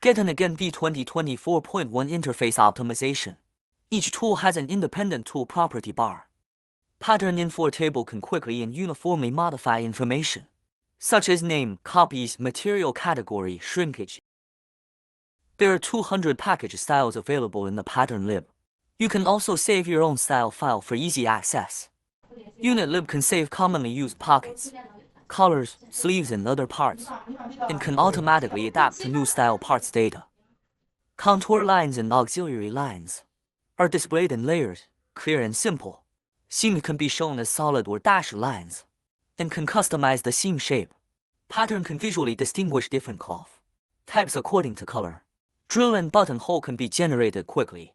GetonAgain V2024.1 Interface Optimization. Each tool has an independent tool property bar. Pattern info table can quickly and uniformly modify information, such as name, copies, material category, shrinkage. There are 200 package styles available in the pattern lib. You can also save your own style file for easy access. Unit lib can save commonly used pockets, colors, sleeves, and other parts, and can automatically adapt to new style parts data. Contour lines and auxiliary lines are displayed in layers, clear and simple. Seam can be shown as solid or dashed lines, and can customize the seam shape. Pattern can visually distinguish different cloth types according to color. Drill and buttonhole can be generated quickly.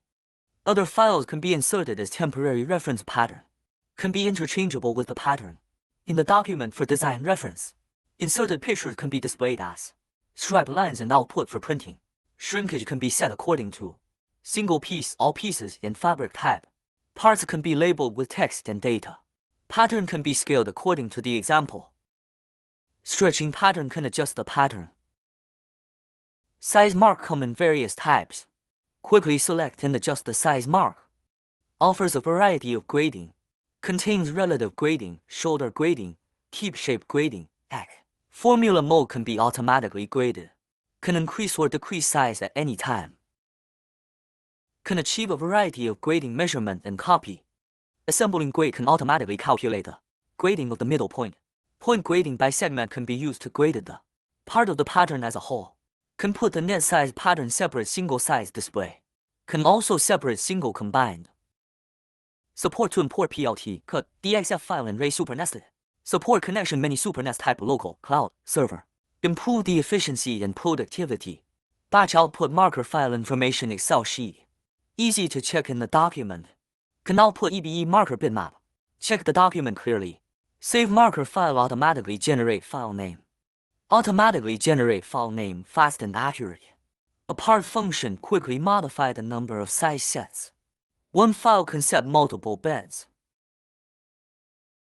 Other files can be inserted as temporary reference pattern, can be interchangeable with the pattern. In the document for design reference, inserted pictures can be displayed as stripe lines and output for printing. Shrinkage can be set according to single piece, all pieces, and fabric type. Parts can be labeled with text and data. Pattern can be scaled according to the example. Stretching pattern can adjust the pattern. Size mark come in various types. Quickly select and adjust the size mark. Offers a variety of grading. Contains relative grading, shoulder grading, keep shape grading, egg. Formula mode can be automatically graded. Can increase or decrease size at any time. Can achieve a variety of grading measurement and copy. Assembling grade can automatically calculate the grading of the middle point. Point grading by segment can be used to grade the part of the pattern as a whole. Can put the net size pattern separate single size display. Can also separate single combined. Support to import PLT, CAD, DXF file and RAY SuperNest. Support connection many SuperNest type local, cloud, server. Improve the efficiency and productivity. Batch output marker file information Excel sheet. Easy to check in the document. Can output EBE marker bitmap. Check the document clearly. Save marker file automatically generate file name. Automatically generate file name fast and accurate. Apart function quickly modify the number of size sets. One file can set multiple beds.